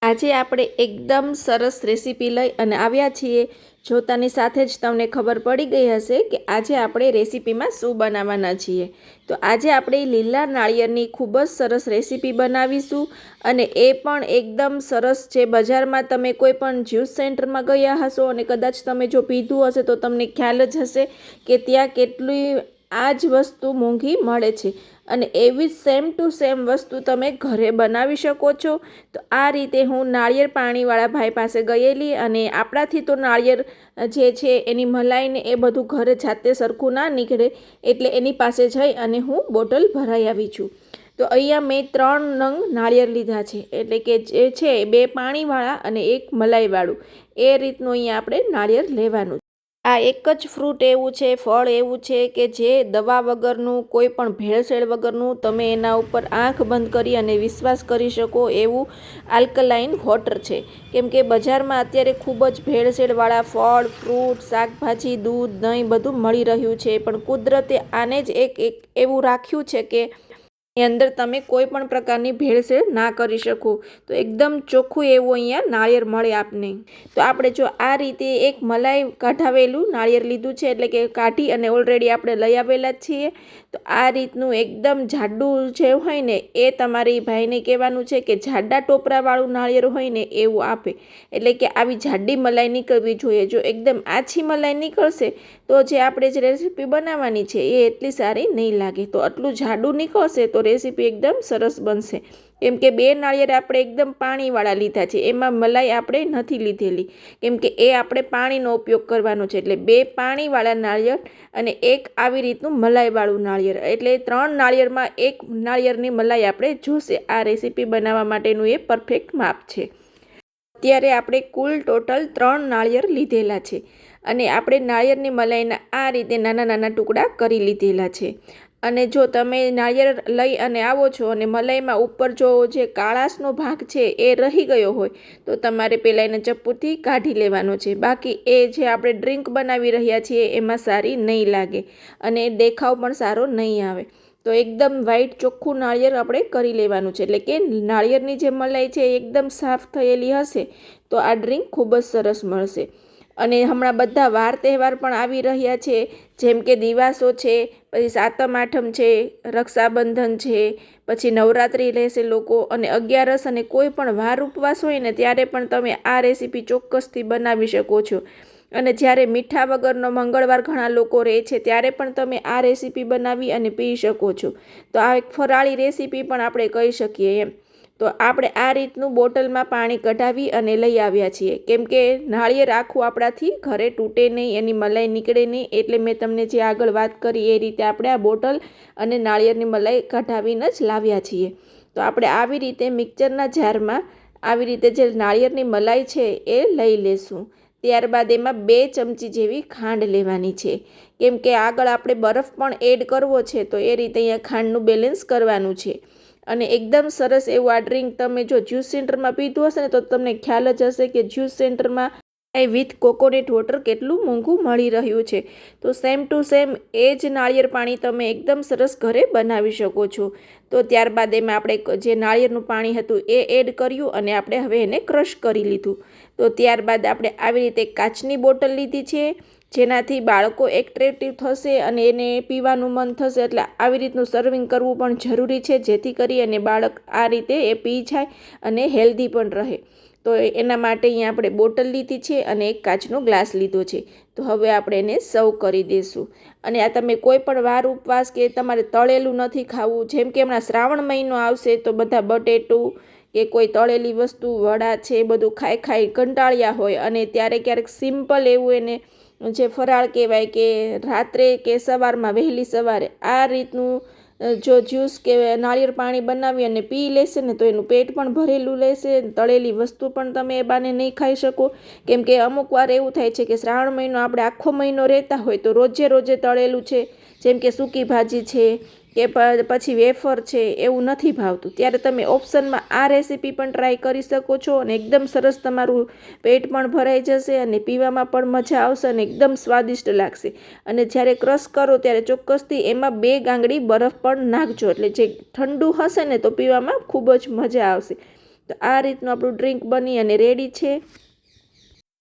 આજે આપણે એકદમ સરસ રેસીપી લઈ અને આવ્યા છીએ। જોતાની સાથે જ તમને ખબર પડી ગઈ હશે કે આજે આપણે રેસીપીમાં શું બનાવવાના છીએ। તો આજે આપણે લીલા નાળિયેરની ખૂબ જ સરસ રેસીપી બનાવીશું અને એ પણ એકદમ સરસ। જે બજારમાં તમે કોઈ પણ જ્યુસ સેન્ટરમાં ગયા હશો અને કદાચ તમે જો પીધું હશે તો તમને ખ્યાલ જ હશે કે ત્યાં કેટલી આ જ વસ્તુ મોંઘી મળે છે અને એવી જ સેમ ટુ સેમ વસ્તુ તમે ઘરે બનાવી શકો છો। તો આ રીતે હું નાળિયેર પાણીવાળા ભાઈ પાસે ગયેલી અને આપણાથી તો નાળિયેર જે છે એની મલાઈને એ બધું ઘરે જાતે સરખું ના નીકળે એટલે એની પાસે જઈ અને હું બોટલ ભરાઈ આવી છું। તો અહીંયા મેં 3 નંગ નાળિયેર લીધા છે, એટલે કે જે છે 2 પાણીવાળા અને 1 મલાઈવાળું, એ રીતનું અહીંયા આપણે નાળિયેર લેવાનું। આ એક જ ફ્રૂટ એવું છે, ફળ એવું છે કે જે દવા વગરનું, કોઈ પણ ભેળસેળ વગરનું, તમે એના ઉપર આંખ બંધ કરી અને વિશ્વાસ કરી શકો એવું આલ્કલાઇન વોટર છે। કેમ કે બજારમાં અત્યારે ખૂબ જ ભેળસેળવાળા ફળ, ફ્રૂટ, શાકભાજી, દૂધ, દહીં બધું મળી રહ્યું છે, પણ કુદરતે આને જ એક એવું રાખ્યું છે કે એની અંદર તમે કોઈ પણ પ્રકારની ભેળસેળ ના કરી શકો। તો એકદમ ચોખ્ખું એવું અહીંયા નાળિયેર મળે આપને। તો આપણે જો આ રીતે એક મલાઈ કાઢાવેલું નાળિયેર લીધું છે, એટલે કે કાઢી અને ઓલરેડી આપણે લઈ આવેલા જ છીએ। તો આ રીતનું એકદમ જાડું જે હોય ને એ તમારી ભાઈને કહેવાનું છે કે જાડા ટોપરાવાળું નાળિયેર હોય ને એવું આપે, એટલે કે આવી જાડી મલાઈ નીકળવી જોઈએ। જો એકદમ આછી મલાઈ નીકળશે તો જે આપણે જે રેસીપી બનાવવાની છે એ એટલી સારી નહીં લાગે। તો આટલું જાડું નીકળશે તો રેસીપી એકદમ સરસ બનશે। કેમ કે 2 નાળિયેર આપણે એકદમ પાણીવાળા લીધા છે, એમાં મલાઈ આપણે નથી લીધેલી, કેમ કે એ આપણે પાણીનો ઉપયોગ કરવાનો છે। એટલે 2 પાણીવાળા નાળિયેર અને 1 આવી રીતનું મલાઈવાળું નાળિયેર, એટલે 3 નાળિયેરમાં 1 નાળિયેરની મલાઈ આપણે જોશે। આ રેસીપી બનાવવા માટેનું એ પરફેક્ટ માપ છે। અત્યારે આપણે કુલ ટોટલ 3 નાળિયેર લીધેલા છે અને આપણે નાળિયેરની મલાઈના આ રીતે નાના નાના ટુકડા કરી લીધેલા છે। અને જો તમે નાળિયેર લઈ અને આવો છો અને મલાઈમાં ઉપર જો જે કાળાશનો ભાગ છે એ રહી ગયો હોય તો તમારે પહેલાં એને ચપ્પુથી કાઢી લેવાનો છે, બાકી એ જે આપણે ડ્રિંક બનાવી રહ્યા છીએ એમાં સારી નહીં લાગે અને દેખાવ પણ સારો નહીં આવે। તો એકદમ વ્હાઈટ ચોખ્ખું નાળિયેર આપણે કરી લેવાનું છે, એટલે કે નાળિયેરની જે મલાઈ છે એકદમ સાફ થયેલી હશે તો આ ડ્રિંક ખૂબ જ સરસ મળશે। અને હમણાં બધા વાર તહેવાર પણ આવી રહ્યા છે, જેમ કે દિવાસો છે, પછી સાતમ આઠમ છે, રક્ષાબંધન છે, પછી નવરાત્રિ રહેશે લોકો, અને 11 અને કોઈ પણ વાર ઉપવાસ હોય ને ત્યારે પણ તમે આ રેસીપી ચોક્કસથી બનાવી શકો છો। અને જ્યારે મીઠા વગરનો મંગળવાર ઘણા લોકો રહે છે ત્યારે પણ તમે આ રેસીપી બનાવી અને પી શકો છો। તો આ એક ફરાળી રેસીપી પણ આપણે કહી શકીએ એમ। તો આપણે આ રીતનું બોટલમાં પાણી કઢાવી અને લઈ આવ્યા છીએ, કેમ કે નાળિયેર આખું આપણાથી ઘરે તૂટે નહીં, એની મલાઈ નીકળે નહીં, એટલે મેં તમને જે આગળ વાત કરી એ રીતે આપણે આ બોટલ અને નાળિયેરની મલાઈ કઢાવીને જ લાવ્યા છીએ। તો આપણે આવી રીતે મિક્સરના જારમાં આવી રીતે જે નાળિયેરની મલાઈ છે એ લઈ લેશું। ત્યારબાદ એમાં 2 ચમચી જેવી ખાંડ લેવાની છે, કેમ કે આગળ આપણે બરફ પણ એડ કરવો છે, તો એ રીતે અહીંયા ખાંડનું બેલેન્સ કરવાનું છે। અને એકદમ સરસ એવું આ ડ્રિંક તમે જો જ્યુસ સેન્ટરમાં પીધું હશે ને તો તમને ખ્યાલ જ હશે કે જ્યુસ સેન્ટરમાં વિથ કોકોનટ વોટર કેટલું મોંઘું મળી રહ્યું છે। તો સેમ ટુ સેમ એ જ નાળિયેર પાણી તમે એકદમ સરસ ઘરે બનાવી શકો છો। તો ત્યારબાદ એમાં આપણે જે નાળિયેરનું પાણી હતું એ એડ કર્યું અને આપણે હવે એને ક્રશ કરી લીધું। તો ત્યારબાદ આપણે આવી રીતે કાચની બોટલ લીધી છે, જેનાથી બાળકો એટ્રેક્ટિવ થશે અને એને પીવાનું મન થશે, એટલે આવી રીતનું સર્વિંગ કરવું પણ જરૂરી છે, જેથી કરી અને બાળક આ રીતે એ પી જાય અને હેલ્ધી પણ રહે। તો એના માટે અહીંયા આપણે બોટલ લીધી છે અને એક કાચનો ગ્લાસ લીધો છે। તો હવે આપણે એને સર્વ કરી દઈશું। અને આ તમે કોઈ પણ વાર ઉપવાસ કે તમારે તળેલું નથી ખાવું, જેમ કે હમણાં શ્રાવણ મહિનો આવશે તો બધા બટેટું કે કોઈ તળેલી વસ્તુ, વડા છે, બધું ખાઈ કંટાળ્યા હોય અને ત્યારે ક્યારેક સિમ્પલ એવું એને જે ફરાળ કહેવાય કે રાત્રે કે સવારમાં વહેલી સવારે આ રીતનું જો જ્યુસ કે નાળિયેર પાણી બનાવી અને પી લેશે ને તો એનું પેટ પણ ભરેલું રહેશે, તળેલી વસ્તુ પણ તમે એ બાને નહીં ખાઈ શકો। કેમ કે અમુક વાર એવું થાય છે કે શ્રાવણ મહિનો આપણે આખો મહિનો રહેતા હોય તો રોજે તળેલું છે, જેમ કે સૂકી ભાજી છે કે પછી વેફર છે, એવું નથી ભાવતું, ત્યારે તમે ઓપ્શનમાં આ રેસીપી પણ ટ્રાય કરી શકો છો અને એકદમ સરસ તમારું પેટ પણ ભરાઈ જશે અને પીવામાં પણ મજા આવશે અને એકદમ સ્વાદિષ્ટ લાગશે। અને જ્યારે ક્રશ કરો ત્યારે ચોક્કસથી એમાં 2 ગાંગડી બરફ પણ નાખજો, એટલે જે ઠંડુ હશે ને તો પીવામાં ખૂબ જ મજા આવશે। તો આ રીતનું આપણું ડ્રિંક બની અને રેડી છે.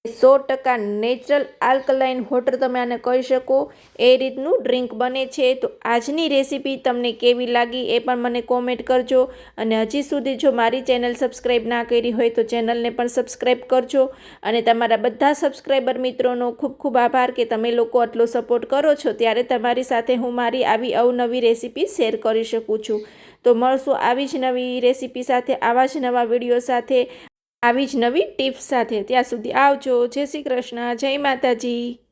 100% નેચરલ આલ્કલાઇન વોટર તમે આને કહી શકો, એ રીતનું ડ્રિંક બને છે. તો આજની રેસીપી તમને કેવી લાગી એ પણ મને કોમેન્ટ કરજો. અને હજી સુધી જો મારી ચેનલ સબસ્ક્રાઈબ ના કરી હોય તો ચેનલને પણ સબસ્ક્રાઈબ કરજો. અને તમારા બધા સબસ્ક્રાઈબર મિત્રોનો ખૂબ ખૂબ આભાર કે તમે લોકો આટલો સપોર્ટ કરો છો, ત્યારે તમારી સાથે હું મારી આવી અવનવી રેસીપી શેર કરી શકું છું. તો મળશું આવી જ નવી રેસીપી સાથે, આવા જ નવા વિડીયો સાથે, આવી જ નવી ટિપ્સ સાથે. ત્યાં સુધી આવજો. જય શ્રી કૃષ્ણ. જય માતાજી.